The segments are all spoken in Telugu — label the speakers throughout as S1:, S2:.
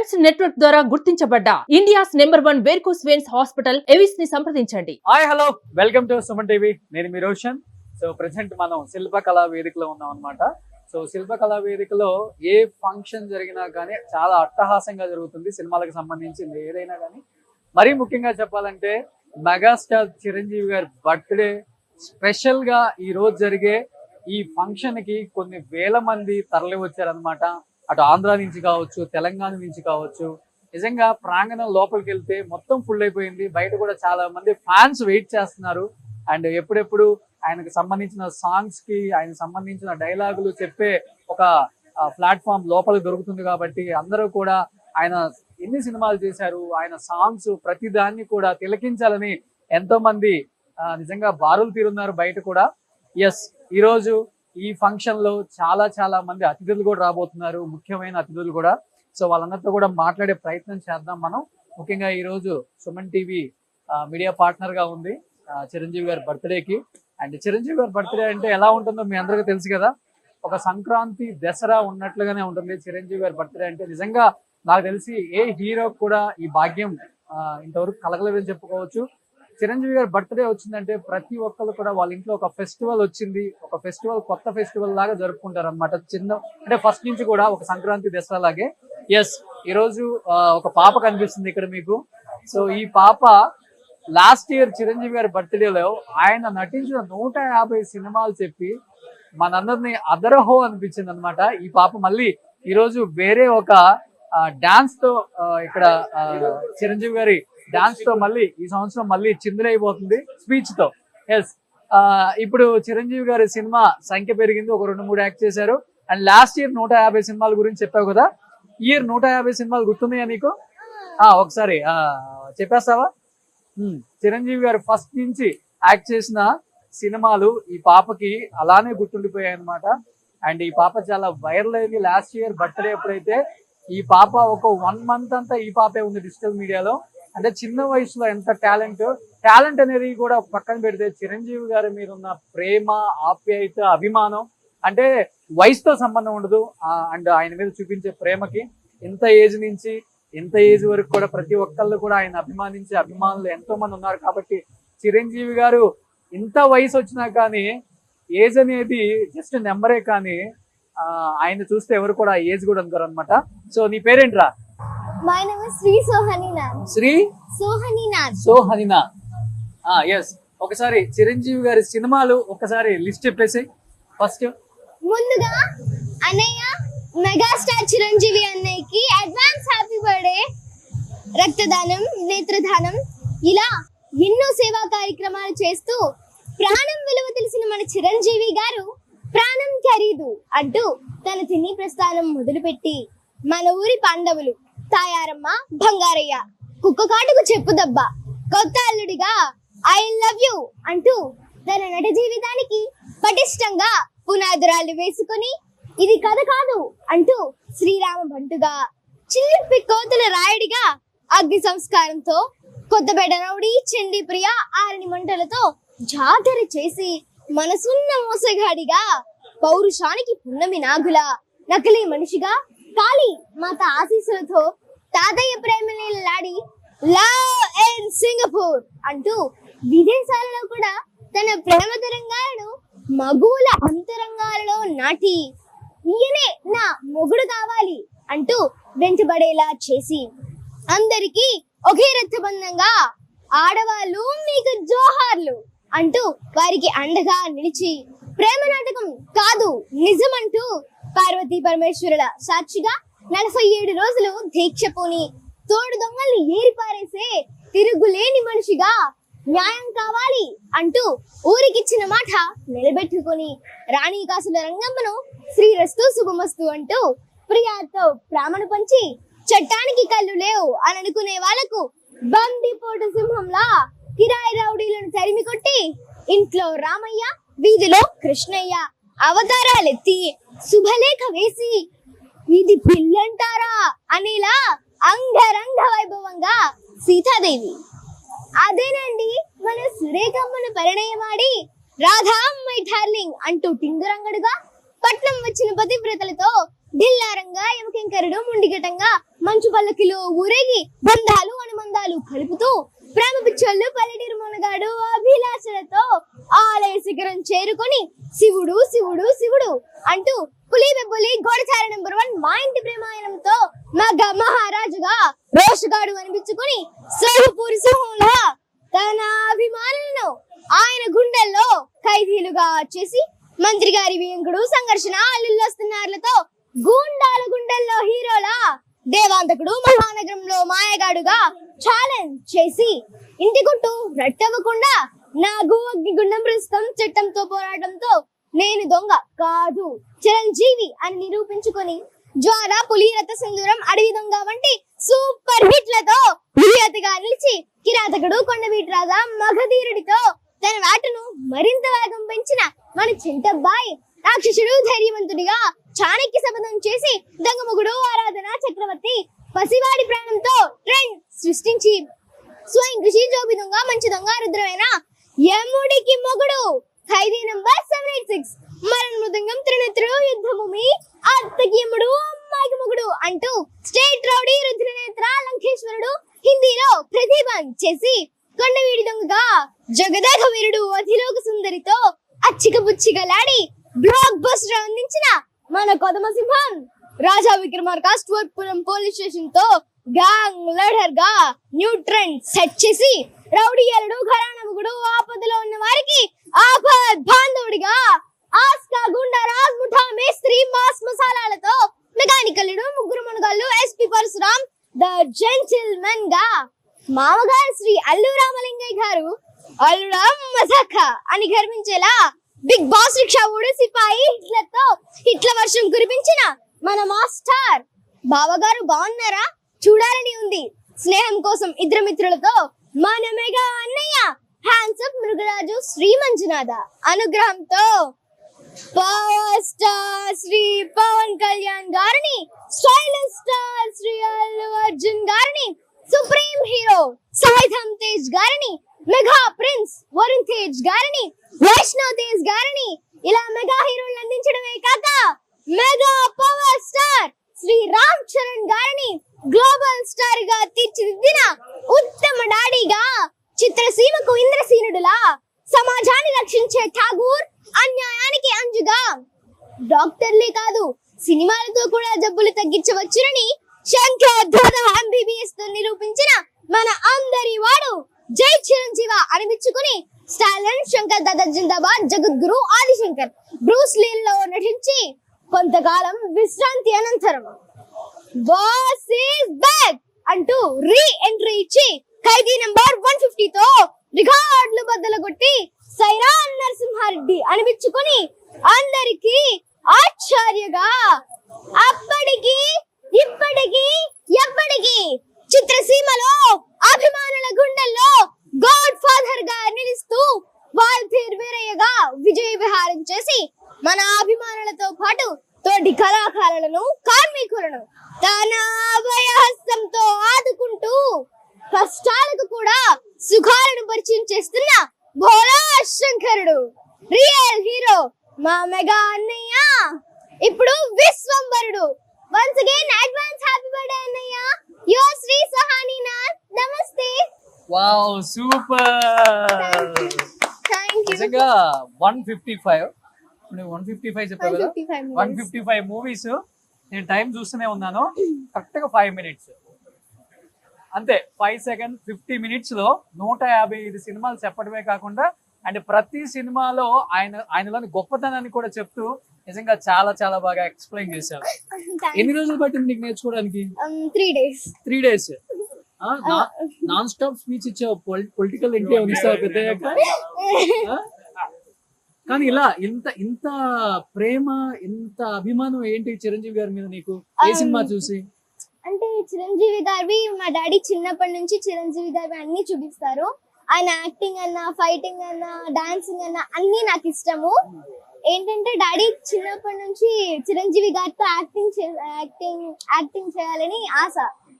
S1: స్పెక్ట్స్ నెట్వర్క్ ద్వారా గుర్తించబడ్డ India's #1 varicose veins hospital Avis ని సంప్రదించండి.
S2: Hi hello welcome to Suman TV. నేను మీ రోషన్. సో ప్రెసెంట్ మనం శిల్పకళా వేదికలో ఉన్నాం అనమాట. సో శిల్పకళా వేదికలో ఏ ఫంక్షన్ జరిగినా కానీ చాలా అట్టహాసంగా జరుగుతుంది. సినిమాలకు సంబంధించింది ఏదైనా కానీ. మరీ ముఖ్యంగా చెప్పాలంటే మెగాస్టార్ చిరంజీవి గారి బర్త్డే స్పెషల్ గా ఈ రోజు జరిగే ఈ ఫంక్షన్ కి కొన్ని వేల మంది తరలి వచ్చారనమాట. అటు ఆంధ్ర నుంచి కావచ్చు, తెలంగాణ నుంచి కావచ్చు. నిజంగా ప్రాంగణం లోపలికి వెళ్తే మొత్తం ఫుల్ అయిపోయింది. బయట కూడా చాలా మంది ఫ్యాన్స్ వెయిట్ చేస్తున్నారు. అండ్ ఎప్పుడెప్పుడు ఆయనకు సంబంధించిన సాంగ్స్ కి, ఆయన సంబంధించిన డైలాగులు చెప్పే ఒక ప్లాట్ఫామ్ లోపలికి దొరుకుతుంది. కాబట్టి అందరూ కూడా ఆయన ఎన్ని సినిమాలు చేశారు, ఆయన సాంగ్స్ ప్రతి దాన్ని కూడా తిలకించాలని ఎంతో మంది నిజంగా బారులు తీరున్నారు బయట కూడా. ఎస్, ఈరోజు ఈ ఫంక్షన్ లో చాలా మంది అతిథులు కూడా రాబోతున్నారు, ముఖ్యమైన అతిథులు కూడా. సో వాళ్ళందరితో కూడా మాట్లాడే ప్రయత్నం చేద్దాం మనం. ముఖ్యంగా ఈ రోజు సుమన్ టీవీ మీడియా పార్ట్నర్ గా ఉంది చిరంజీవి గారి బర్త్డేకి. అండ్ చిరంజీవి గారి బర్త్డే అంటే ఎలా ఉంటుందో మీ అందరికీ తెలుసు కదా. ఒక సంక్రాంతి, దసరా ఉన్నట్లుగానే ఉంటుంది చిరంజీవి గారి బర్త్డే అంటే. నిజంగా నాకు తెలిసి ఏ హీరో కూడా ఈ భాగ్యం ఇంతవరకు కలగలేదని చెప్పుకోవచ్చు. చిరంజీవి గారి బర్త్డే వచ్చిందంటే ప్రతి ఒక్కరు కూడా వాళ్ళ ఇంట్లో ఒక ఫెస్టివల్ వచ్చింది, ఒక ఫెస్టివల్ కొత్త ఫెస్టివల్ లాగా జరుపుకుంటారు అనమాట. చిన్న అంటే ఫస్ట్ నుంచి కూడా ఒక సంక్రాంతి, దసరా లాగే. ఎస్, ఈరోజు ఒక పాప కనిపిస్తుంది ఇక్కడ మీకు. సో ఈ పాప లాస్ట్ ఇయర్ చిరంజీవి గారి బర్త్డేలో ఆయన నటించిన 150 సినిమాలు చెప్పి మనందరినీ అదరహో అనిపించింది అనమాట. ఈ పాప మళ్ళీ ఈరోజు వేరే ఒక డాన్స్ తో ఇక్కడ చిరంజీవి గారి డాన్స్ తో మళ్ళీ ఈ సంవత్సరం మళ్ళీ చిందులైపోతుంది స్పీచ్ తో. ఎస్, ఇప్పుడు చిరంజీవి గారి సినిమా సంఖ్య పెరిగింది, ఒక 2-3 యాక్ట్ చేశారు. అండ్ లాస్ట్ ఇయర్ 150 సినిమాల గురించి చెప్పావు కదా. ఈ ఇయర్ 150 సినిమాలు గుర్తున్నాయా నీకు? ఒకసారి చెప్పేస్తావా? చిరంజీవి గారు ఫస్ట్ నుంచి యాక్ట్ చేసిన సినిమాలు ఈ పాపకి అలానే గుర్తుండిపోయాయి అనమాట. అండ్ ఈ పాప చాలా వైరల్ అయింది. లాస్ట్ ఇయర్ బర్త్డే ఎప్పుడైతే ఈ పాప ఒక 1 month అంతా ఈ పాపే ఉంది డిజిటల్ మీడియాలో. అంటే చిన్న వయసులో ఎంత టాలెంట్ అనేది కూడా పక్కన పెడితే చిరంజీవి గారి మీద ఉన్న ప్రేమ, ఆప్యాయత, అభిమానం అంటే వయసుతో సంబంధం ఉండదు. అండ్ ఆయన మీద చూపించే ప్రేమకి ఇంత ఏజ్ నుంచి ఇంత ఏజ్ వరకు కూడా ప్రతి ఒక్కళ్ళు కూడా ఆయన అభిమానించే అభిమానులు ఎంతో మంది ఉన్నారు. కాబట్టి చిరంజీవి గారు ఇంత వయసు వచ్చినా కానీ ఏజ్ అనేది జస్ట్ నెంబరే, కానీ ఆయన చూస్తే ఎవరు కూడా ఏజ్ కూడా అనుకోరు అనమాట. సో నీ పేరేంట్రా?
S3: My name is Sri Sohaninath.
S2: శ్రీ
S3: Sohaninath.
S2: సోహనినాథ్. ఎస్, ఒకసారి చిరంజీవి గారి సినిమాలు ఒకసారి లిస్ట్ చెప్పేసి ఫస్ట్.
S3: ముందుగా అన్నయ్య మెగాస్టార్ చిరంజీవి అన్నయ్యకి అడ్వాన్స్ హ్యాపీ బర్త్డే. రక్తదానం, నేత్రదానం, ఇలా ఎన్నో సేవా కార్యక్రమాలు చేస్తూ ప్రాణం విలువ తెలిసిన మన చిరంజీవి గారు ప్రాణం ఖరీదు అంటూ తన తిని ప్రస్థానం మొదలుపెట్టి మన ఊరి పాండవులు తాయారమ్మ, బంగారయ్య, కుక్క కాటుకు చెప్పు దెబ్బ, కొత్త అల్లుడిగా ఐ లవ్ యూ అంటూ తన నట జీవితానికి పటిష్టంగా పునాదురాలు వేసుకుని ఇది కథ కాదు అంటూ శ్రీరామ బంటుగా, చిల్లిపి కోతుల రాయుడిగా, అగ్ని సంస్కారంతో, కొత్తపేట రౌడీ, చండీ ప్రియ, ఆరని మంటలతో జాతర చేసి మనసున్న మోసగాడిగా, పౌరుషానికి పున్నమి నాగుల, నకిలీ మనిషిగా, కాళీ మాత ఆశీస్సులతో తాతయ్య ప్రేమలీలాడి లవ్ ఇన్ సింగపూర్ అంటూ విదేశాలలో కూడా తన ప్రేమ తరంగాలను మగువుల అంతరంగాలలో నాటి ఈయనే నా మొగుడు కావాలి అంటూ వెంటబడేలా చేసి అందరికీ ఒకే రక్తబంధంగా ఆడవాళ్ళు మీకు జోహార్లు అంటూ వారికి అండగా నిలిచి ప్రేమ నాటకం కాదు నిజమంటూ పార్వతీ పరమేశ్వరుల సాక్షిగా 47 రోజులు దీక్ష పూని తోడు దొంగల్ని ఏరిపారేసే తిరుగులేని మనిషిగా న్యాయం కావాలి అంటూ ఊరికిచ్చిన మాట నిలబెట్టుకుని రాణి కాసుల రంగమ్మను శ్రీరస్తు శుభమస్తు అంటూ ప్రియాతో ప్రాణను పంచి చట్టానికి కళ్ళు లేవు అని అనుకునే వాళ్లకు బందిపోటు సింహంలా కిరాయి రౌడీలను తరిమి కొట్టి ఇంట్లో రామయ్య, వీధిలో కృష్ణయ్య అవతారాలెత్తి శుభలేఖ వేసి ఇది పిల్లంటారా అనేలా అంగరంగ వైభవంగా సీతాదేవి. అదేనండి మన సురేఖమ్మను పరిణయమాడి రాధా మై డార్లింగ్ అంటూ టింగురంగడుగా పట్నం వచ్చిన పతివ్రతలతో ఢిల్లారంగా యమకింకరుడు ముండిగటంగా మంచు పల్లకిలో ఊరేగి బంధాలు అనుబంధాలు కలుపుతూ ప్రేమ పిచ్చోళ్ళు పల్లెటూరు మొనగాడు అభిలాషలతో ఆలయ శిఖరం చేరుకొని శివుడు శివుడు శివుడు అంటూ పులి బెబ్బులి గోడచార నెంబర్ 1 మా ఇంటి ప్రేమాయణంతో మగ మహారాజుగా రోషగాడు అనిపించుకుని సోహపూరి సింహంలా తన అభిమానులను ఆయన గుండెల్లో ఖైదీలుగా చేసి మంత్రి గారి వియంకుడు సంఘర్షణ అల్లుళ్ళొస్తున్నారులతో గూండాల గుండెల్లో హీరోలా దేవాంతకుడు మహానగరంలో మాయగాడుగా ఛాలెంజ్ చేసి ఇంటి గుట్టు రట్టవ్వకుండా నా అగ్ని గుండం ప్రస్తుతం చట్టంతో పోరాటంతో నేను దొంగ కాదు చిరంజీవి అని నిరూపించుకొని జ్వాల పులి రథ సింధూరం అడవి దొంగ వంటి సూపర్ హిట్లతో విజేతగా నిలిచి కిరాతకుడు కొండవీటి రాజా మగధీరుడితో తన వేటను మరింత వేగం పెంచిన మన చింతబ్బాయి రాక్షసుడు ధైర్యవంతుడిగా చాణక్య శపథం చేసి దొంగముగుడు ఆరాధన చక్రవర్తి పసివాడి ప్రాణంతో ట్రెండ్ సృష్టించి స్వయం కృషి జోబి దొంగ మంచి దొంగ రుద్రమైన యముడికి మొగుడు ఖైదీ నంబర్ 786 మరణ మృదంగం త్రినేత్రుడు యుద్ధభూమి అత్తకి యముడు అమ్మాయికి మొగుడు అంటూ స్టేట్ రౌడీ రుద్రనేత్ర లంకేశ్వరుడు హిందీలో ప్రతిభం చేసి కొండవీడి దొంగగా జగదేక వీరుడు అధిలోక సుందరితో అచ్చిక పుచ్చిగలాడి బ్లాక్ బస్టర్ అందించిన మన కొదమ సింహం రాజా విక్రమార్క స్టూవర్పురం పోలీస్ స్టేషన్ తో గ్యాంగ్ లీడర్ గా న్యూ ట్రెండ్ సెట్ చేసి రౌడీయలుడు ఘరానముగుడు ఆపదలో ఉన్న వారికి ఆపద్ బాంధవుడిగా ఆస్కా గుండా రాజ్ ముఠా మేస్త్రి మాస్ మసాలాలతో మెకానికల్లుడు ముగ్గురు మునగాళ్ళు ఎస్పీ పరశురామ్ ద జెంటిల్మెన్ గా మామగారు శ్రీ అల్లు రామలింగయ్య గారు అల్లుడా మజాక అని గర్వించేలా బిగ్ బాస్ రిక్షా ఊడు సిపాయి హిట్లతో హిట్ల వర్షం కురిపించిన మన మాస్టర్ బావగారు బాగున్నారా చూడాలని ఉంది స్నేహం కోసం ఇద్దరు మిత్రులతో మన మెగా అన్నయ్య హ్యాండ్సప్ మృగరాజు శ్రీ మంజునాథ అనుగ్రహంతో పవర్ స్టార్ శ్రీ పవన్ కళ్యాణ్ గారిని స్టైలిష్ స్టార్ శ్రీ అల్లు అర్జున్ గారిని సుప్రీం హీరో సాయిధమ్ తేజ్ గారిని మెగా ప్రిన్స్ వరుణ్ తేజ్ గారిని వైష్ణవ్ తేజ్ గారిని ఇలా మెగా హీరోలు అందించడమే కాక mega power star Shri Ram Charan గారిని గ్లోబల్ స్టార్ గా తీర్చిదిద్దిన ఉత్తమ డాడీగా చిత్రసీమకు ఇంద్రసీనుడులా సమాజాన్ని రక్షించే ఠాగూర్ అన్యాయానికి అంజుగా డాక్టర్లే కాదు సినిమాలతో కూడా జబ్బులు తగ్గించవచ్చునని శంకర్ దాదా ఎంబీబీఎస్ తో నిరూపించిన మన అందరి వాడు జై చిరంజీవ అనిపించుకుని స్టాలిన్ శంకర్ దాదా జిందాబాద్ జగద్గురు ఆదిశంకర్ బ్రూస్ లీలో నటించి కొంతకాలం విశ్రాంతి అనంతరం బాస్ ఈస్ బ్యాక్ అంటూ రీ ఎంట్రీ ఇచ్చి ఖైదీ నంబర్ 150 తో రికార్డులు బద్దలుగొట్టి సైరాన్ నరసింహారెడ్డి అనిపించుకుని అందరికి ఆశ్చర్యగా అప్పటికి ఇప్పటికి ఎప్పటికి చిత్రసీమలో అభిమానుల గుండెల్లో గాడ్ ఫాదర్ గా నిలుస్తూ వాల్తీర్ వీరయ్యగా విజయ విహారం చేసి మన అభిమానులతో పాటు తోటి కళాకారులను కార్మికులను తన అభయహస్తంతో ఆదుకుంటూ కష్టాలకు కూడా సుఖాలను పరిచయం చేస్తున్న భోలా శంకరుడు రియల్ హీరో మా మెగా అన్నయ్య ఇప్పుడు విశ్వంబరుడు once again advance happy birthday అన్నయ్య యువర్ శ్రీ సహాని నాథ్ నమస్తే
S2: వావ్ సూపర్
S3: థాంక్యూ
S2: నిజంగా 155 నువ్వు 155 చెప్పావు కదా 155 మూవీస్ నేను టైం చూస్తూనే ఉన్నాను కరెక్ట్ గా 5 మినిట్స్ అంతే 5 సెకండ్ 50 మినిట్స్ లో 155 సినిమాలు చెప్పడమే కాకుండా అండ్ ప్రతి సినిమాలో ఆయనలోని గొప్పతనాన్ని కూడా చెప్తూ నిజంగా చాలా చాలా బాగా ఎక్స్ప్లెయిన్ చేశారు. ఎన్ని రోజులు పట్టింది నీకు నేర్చుకోవడానికి? 3 డేస్ నాన్ స్టాప్ స్పీచ్ ఇచ్చావు. పొలిటికల్ ఎంట్రీ ఇస్తావు పెద్దయ్యాక. కానీ ఇలా ఇంత ప్రేమ ఇంత అభిమానం ఏంటి చిరంజీవి గారి మీద నీకు ఏ సినిమా చూసి?
S3: అంటే చిరంజీవి గారివి మా డాడీ చిన్నప్పటి నుంచి చిరంజీవి గారివి అన్ని చూపిస్తారు. ఆయన యాక్టింగ్ అన్నా ఫైటింగ్ అన్నా డాన్సింగ్ అన్నా అన్ని నాకు ఇష్టము. ఏంటంటే డాడీ చిన్నప్పటి నుంచి చిరంజీవి గారితో యాక్టింగ్ చేయాలని ఆశ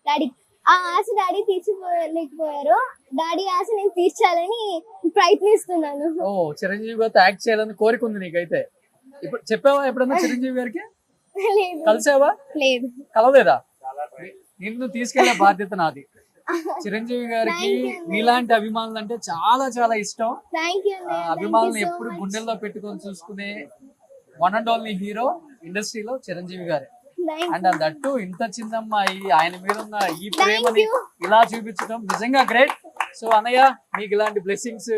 S3: డాడీ. ఆ ఆశ డాడీ తీర్చిపోలేకపోయారు. డాడీ ఆశ నేను తీర్చాలని ప్రయత్నిస్తున్నాను.
S2: ఓ చిరంజీవి గారితో యాక్ట్ చేయాలని కోరిక ఉంది నీకైతే. ఇప్పుడు చెప్పావా ఎప్పుడన్నా చిరంజీవి గారికి?
S3: లేదు
S2: కలిసావా?
S3: లేదు.
S2: కలవలేదా? నిన్ను తీసుకెళ్లే బాధ్యత నాది. చిరంజీవి గారికి నీలాంటి అభిమానులు అంటే చాలా చాలా ఇష్టం.
S3: థ్యాంక్ యూ
S2: అభిమానులు ఎప్పుడు గుండెల్లో పెట్టుకొని చూసుకునే వన్ అండ్ ఓన్లీ హీరో ఇండస్ట్రీలో చిరంజీవి గారే. అండ్ దట్టు ఇంత చిన్నమ్మాయి ఆయన మీద ఉన్న ఈ ప్రేమని ఇలా చూపించడం నిజంగా గ్రేట్. సో అన్నయ్య, మీకు ఇలాంటి బ్లెస్సింగ్స్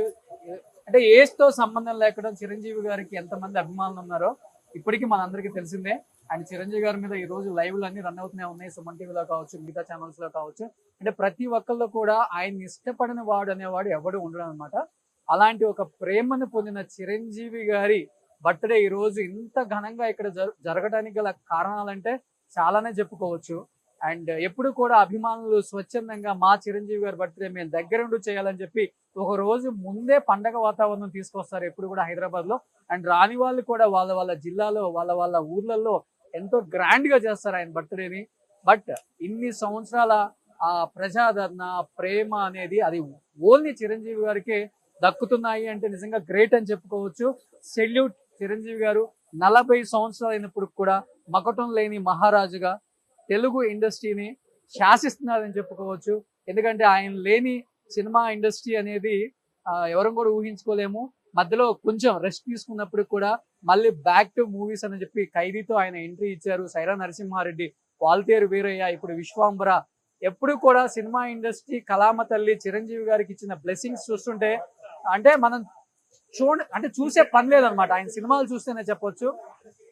S2: అంటే ఏజ్ తో సంబంధం లేకుండా చిరంజీవి గారికి ఎంతమంది అభిమానులు ఉన్నారో ఇప్పటికీ మనందరికీ తెలిసిందే. అండ్ చిరంజీవి గారి మీద ఈ రోజు లైవ్లు అన్ని రన్ అవుతూనే ఉన్నాయి, సుమన్ టీవీలో కావచ్చు, మిగతా ఛానల్స్ లో కావచ్చు. అంటే ప్రతి ఒక్కళ్ళు కూడా ఆయన్ని ఇష్టపడిన వాడు అనేవాడు ఎవడు ఉండడం అనమాట. అలాంటి ఒక ప్రేమను పొందిన చిరంజీవి గారి బర్త్డే ఈ రోజు ఇంత ఘనంగా ఇక్కడ జరగడానికి గల కారణాలంటే చాలానే చెప్పుకోవచ్చు. అండ్ ఎప్పుడు కూడా అభిమానులు స్వచ్ఛందంగా మా చిరంజీవి గారి బర్త్డే మేము దగ్గరుండి చేయాలని చెప్పి ఒక రోజు ముందే పండగ వాతావరణం తీసుకొస్తారు ఎప్పుడు కూడా హైదరాబాద్ లో. అండ్ రాని వాళ్ళు కూడా వాళ్ళ వాళ్ళ జిల్లాలో వాళ్ళ వాళ్ళ ఊర్లలో ఎంతో గ్రాండ్ గా చేస్తారు ఆయన బర్త్డేని. బట్ ఇన్ని సంవత్సరాల ఆ ప్రజాదరణ, ప్రేమ అనేది అది ఓన్లీ చిరంజీవి గారికి దక్కుతున్నాయి అంటే నిజంగా గ్రేట్ అని చెప్పుకోవచ్చు. సెల్యూట్ చిరంజీవి గారు. 40 సంవత్సరాలు అయినప్పుడు కూడా మకటం లేని మహారాజుగా తెలుగు ఇండస్ట్రీని శాసిస్తున్నారని చెప్పుకోవచ్చు. ఎందుకంటే ఆయన లేని సినిమా ఇండస్ట్రీ అనేది ఎవరం కూడా ఊహించుకోలేము. మధ్యలో కొంచెం రెస్ట్ తీసుకున్నప్పుడు కూడా మళ్ళీ బ్యాక్ టు మూవీస్ అని చెప్పి ఖైదీతో ఆయన ఎంట్రీ ఇచ్చారు. సైరా నరసింహారెడ్డి, వాల్తేరు వీరయ్య, ఇప్పుడు విశ్వాంబర. ఎప్పుడు కూడా సినిమా ఇండస్ట్రీ కళామ తల్లి చిరంజీవి గారికి ఇచ్చిన బ్లెస్సింగ్స్ చూస్తుంటే అంటే మనం అంటే చూసే పని లేదనమాట. ఆయన సినిమాలు చూస్తేనే చెప్పొచ్చు.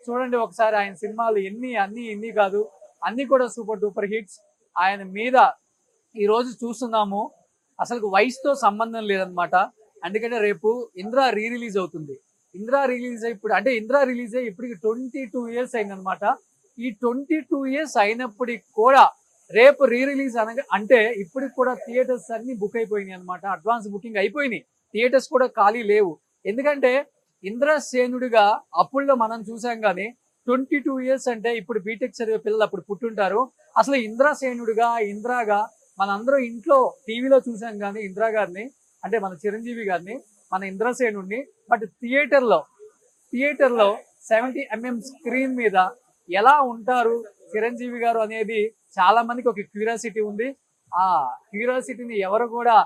S2: చూడండి ఒకసారి ఆయన సినిమాలు అన్ని కాదు, అన్ని కూడా సూపర్ డూపర్ హిట్స్. ఆయన మీద ఈ రోజు చూస్తున్నాము. అసలు వయసుతో సంబంధం లేదనమాట. ఎందుకంటే రేపు ఇంద్రా రిలీజ్ అవుతుంది. ఇంద్రా రిలీజ్ అయ్యి ఇప్పటికి 22 years అయిందనమాట. ఈ 22 years అయినప్పటికి కూడా రేపు రిలీజ్ అంటే ఇప్పటికి కూడా థియేటర్స్ అన్ని బుక్ అయిపోయినాయి అనమాట. అడ్వాన్స్ బుకింగ్ అయిపోయినాయి, థియేటర్స్ కూడా ఖాళీ లేవు. ఎందుకంటే ఇంద్రసేనుడిగా అప్పుల్లో మనం చూసాం కానీ 22 years అంటే ఇప్పుడు బీటెక్ చదివే పిల్లలు అప్పుడు పుట్టుంటారు. అసలు ఇంద్రసేనుడిగా ఇంద్రాగా మనందరం ఇంట్లో టీవీలో చూసాం కానీ ఇందిరా గారిని, అంటే మన చిరంజీవి గారిని, మన ఇంద్రసేనుడిని. బట్ థియేటర్లో 70mm స్క్రీన్ మీద ఎలా ఉంటారు చిరంజీవి గారు అనేది చాలా మందికి ఒక క్యూరియాసిటీ ఉంది. ఆ క్యూరియాసిటీని ఎవరు కూడా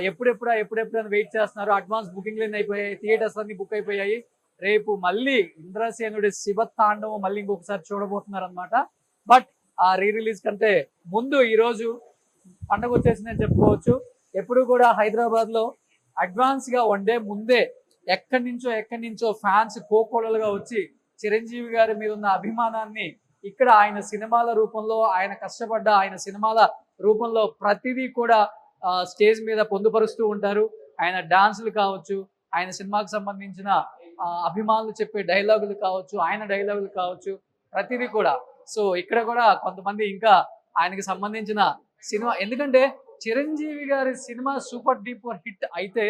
S2: ఎప్పుడెప్పుడు వెయిట్ చేస్తున్నారు. అడ్వాన్స్ బుకింగ్లు అయిపోయాయి, థియేటర్స్ అన్ని బుక్ అయిపోయాయి. రేపు మళ్ళీ ఇంద్రసేనుడి శివ తాండవం మళ్ళీ ఇంకొకసారి చూడబోతున్నారు అనమాట. బట్ ఆ రిలీజ్ కంటే ముందు ఈ రోజు పండగ వచ్చేసిందని చెప్పుకోవచ్చు. ఎప్పుడు కూడా హైదరాబాద్ లో అడ్వాన్స్ గా వన్ డే ముందే ఎక్కడి నుంచో ఫ్యాన్స్ కోకోడలుగా వచ్చి చిరంజీవి గారి మీద ఉన్న అభిమానాన్ని ఇక్కడ ఆయన సినిమాల రూపంలో, ఆయన కష్టపడ్డ ఆయన సినిమాల రూపంలో ప్రతిదీ కూడా స్టేజ్ మీద పొందుపరుస్తూ ఉంటారు. ఆయన డాన్సులు కావచ్చు, ఆయన సినిమాకు సంబంధించిన అభిమానులు చెప్పే డైలాగులు కావచ్చు, ఆయన డైలాగులు కావచ్చు, ప్రతిదీ కూడా. సో ఇక్కడ కూడా కొంతమంది ఇంకా ఆయనకి సంబంధించిన సినిమా, ఎందుకంటే చిరంజీవి గారి సినిమా సూపర్ డూపర్ హిట్ అయితే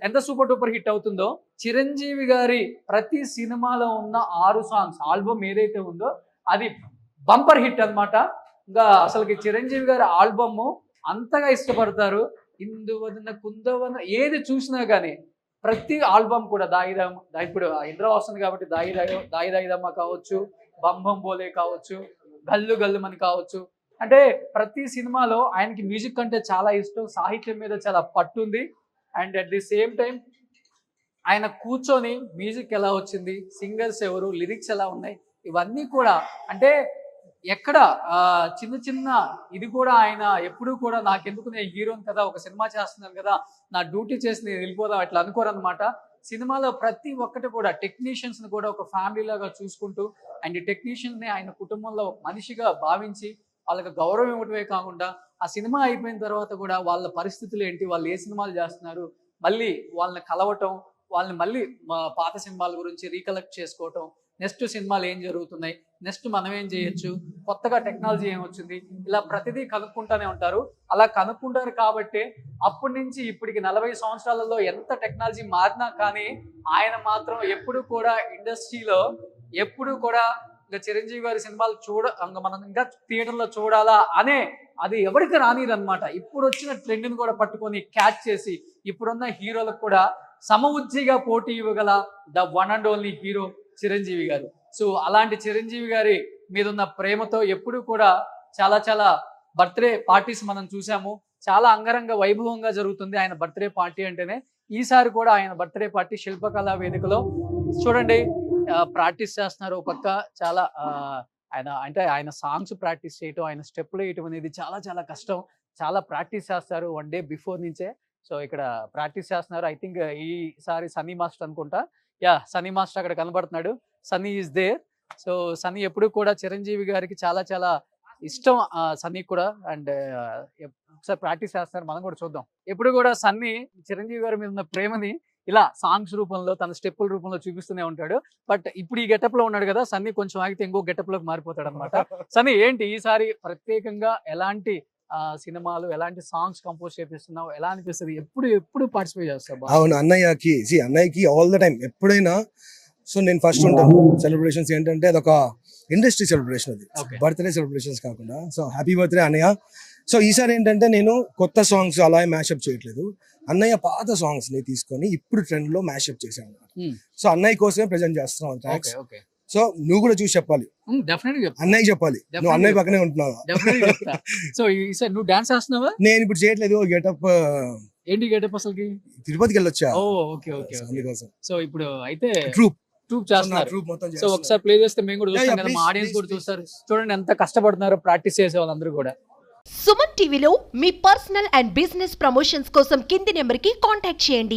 S2: ఎంత సూపర్ డూపర్ హిట్ అవుతుందో చిరంజీవి గారి ప్రతి సినిమాలో ఉన్న 6 సాంగ్స్ ఆల్బమ్ ఏదైతే ఉందో అది బంపర్ హిట్ అన్నమాట. ఇంకా అసలుకి చిరంజీవి గారి ఆల్బమ్ అంతగా ఇష్టపడతారు. ఇందువదన కుందవన ఏది చూసినా కానీ ప్రతి ఆల్బమ్ కూడా ఇప్పుడు ఇంద్ర వస్తుంది కాబట్టి దాయిదమ్మ కావచ్చు, బంబం బోలే కావచ్చు, గల్లు గల్లుమని కావచ్చు. అంటే ప్రతి సినిమాలో ఆయనకి మ్యూజిక్ అంటే చాలా ఇష్టం, సాహిత్యం మీద చాలా పట్టుంది. And at the same time ఆయన కూర్చొని మ్యూజిక్ ఎలా వచ్చింది, సింగర్స్ ఎవరు, లిరిక్స్ ఎలా ఉన్నాయి, ఇవన్నీ కూడా అంటే ఎక్కడ చిన్న ఇది కూడా ఆయన ఎప్పుడు కూడా నాకెందుకు, నేను హీరోని కదా, ఒక సినిమా చేస్తున్నాను కదా, నా డ్యూటీ చేసి నేను వెళ్ళిపోదాం అట్లా అనుకోరనమాట. సినిమాలో ప్రతి ఒక్కటి కూడా టెక్నీషియన్స్ ని కూడా ఒక ఫ్యామిలీ లాగా చూసుకుంటూ అండ్ టెక్నీషియన్ ని ఆయన కుటుంబంలో మనిషిగా భావించి వాళ్ళకి గౌరవం ఇవ్వటమే కాకుండా ఆ సినిమా అయిపోయిన తర్వాత కూడా వాళ్ళ పరిస్థితులు ఏంటి, వాళ్ళు ఏ సినిమాలు చేస్తున్నారు, మళ్ళీ వాళ్ళని కలవటం, వాళ్ళని మళ్ళీ పాత సినిమాల గురించి రీకలెక్ట్ చేసుకోవటం, నెక్స్ట్ సినిమాలు ఏం జరుగుతున్నాయి, నెక్స్ట్ మనం ఏం చేయొచ్చు, కొత్తగా టెక్నాలజీ ఏమొచ్చింది, ఇలా ప్రతిదీ కనుక్కుంటూనే ఉంటారు. అలా కనుక్కుంటారు కాబట్టి అప్పటి నుంచి ఇప్పటికి 40 సంవత్సరాలలో ఎంత టెక్నాలజీ మారినా కానీ ఆయన మాత్రం ఎప్పుడు కూడా ఇండస్ట్రీలో ఎప్పుడు కూడా ఇంకా చిరంజీవి గారి సినిమాలు మనం ఇంకా థియేటర్లో చూడాలా అనే అది ఎవరికి రానిదన్నమాట. ఇప్పుడు వచ్చిన ట్రెండ్ని కూడా పట్టుకొని క్యాచ్ చేసి ఇప్పుడున్న హీరోలకు కూడా సమవుజ్జిగా పోటీ ఇవ్వగల the one and only hero Chiranjeevi గారు. సో అలాంటి చిరంజీవి గారి మీద ఉన్న ప్రేమతో ఎప్పుడు కూడా చాలా చాలా బర్త్డే పార్టీస్ మనం చూసాము. చాలా అంగరంగ వైభవంగా జరుగుతుంది ఆయన బర్త్డే పార్టీ అంటేనే. ఈసారి కూడా ఆయన బర్త్డే పార్టీ శిల్పకళా వేదికలో చూడండి ప్రాక్టీస్ చేస్తున్నారు. ఒక పక్క చాలా ఆయన సాంగ్స్ ప్రాక్టీస్ చేయటం, ఆయన స్టెప్లు వేయటం అనేది చాలా చాలా కష్టం. చాలా ప్రాక్టీస్ చేస్తారు 1 day బిఫోర్ నుంచే. సో ఇక్కడ ప్రాక్టీస్ చేస్తున్నారు. ఐ థింక్ ఈసారి సన్నీ మాస్టర్ అనుకుంటా. సన్నీ మాస్టర్ అక్కడ కనబడుతున్నాడు. Sunny is there. So Sunny ఎప్పుడు కూడా చిరంజీవి గారికి చాలా చాలా ఇష్టం. సన్నీ కూడా అండ్ ఒకసారి ప్రాక్టీస్ చేస్తున్నారు, మనం కూడా చూద్దాం. ఎప్పుడు కూడా సన్నీ చిరంజీవి గారి మీద ఉన్న ప్రేమని ఇలా సాంగ్స్ రూపంలో తన స్టెప్పుల రూపంలో చూపిస్తూనే ఉంటాడు. బట్ ఇప్పుడు ఈ గెటప్ లో ఉన్నాడు కదా సన్నీ, కొంచెం ఆగితే ఇంకో గెటప్ లోకి మారిపోతాడు అనమాట. సన్నీ ఏంటి ఈసారి ప్రత్యేకంగా ఎలాంటి సినిమాలు, ఎలాంటి సాంగ్స్ కంపోజ్ చేపిస్తున్నావు, ఎలా అనిపిస్తుంది? ఎప్పుడు పార్టిసిపేట్ చేస్తావు?
S4: అవును, అన్నయ్యకి ఆల్ ద టైం ఎప్పుడైనా. సో నేను ఫస్ట్ ఉంటాను. సెలబ్రేషన్స్ ఏంటంటే అదొక ఇండస్ట్రీ సెలబ్రేషన్, అది బర్త్డే సెలబ్రేషన్స్ కాకుండా. సో హ్యాపీ బర్త్డే అన్నయ్య. సో ఈసారి ఏంటంటే నేను కొత్త సాంగ్స్ అలా మ్యాషప్ చేయట్లేదు. అన్నయ్య పాత సాంగ్స్ ని తీసుకొని ఇప్పుడు ట్రెండ్ లో మ్యాషప్ చేశాను. సో అన్నయ్య కోసమే ప్రెజెంట్ చేస్తున్నాం ట్రాక్స్. సో నువ్వు కూడా చూసి చెప్పాలి, అన్నయ్య చెప్పాలి. నువ్వు అన్నయ్య పక్కనే ఉంటున్నావు.
S2: సో ఈసారి నువ్వు డాన్స్ చేస్తున్నావా?
S4: నేను ఇప్పుడు చేయట్లేదు. గెటప్
S2: ఏంటి గెటప్ అసలుకి?
S4: తిరుపతికి వెళ్ళొచ్చా.
S2: అందుకోసం. సో ఇప్పుడు అయితే
S4: ట్రూప్
S2: చేస్తున్నారు. సో ఒకసారి ప్లే చేస్తే మేము కూడా చూస్తాం కదా, మా ఆడియన్స్ కూడా చూస్తారు. చూడండి ఎంత కష్టపడుతున్నారో ప్రాక్టీస్ చేసే వాళ్ళందరూ కూడా.
S5: సుమన్ టీవీలో మీ పర్సనల్ అండ్ బిజినెస్ ప్రమోషన్స్ కోసం కింది నెంబర్కి కాంటాక్ట్ చేయండి.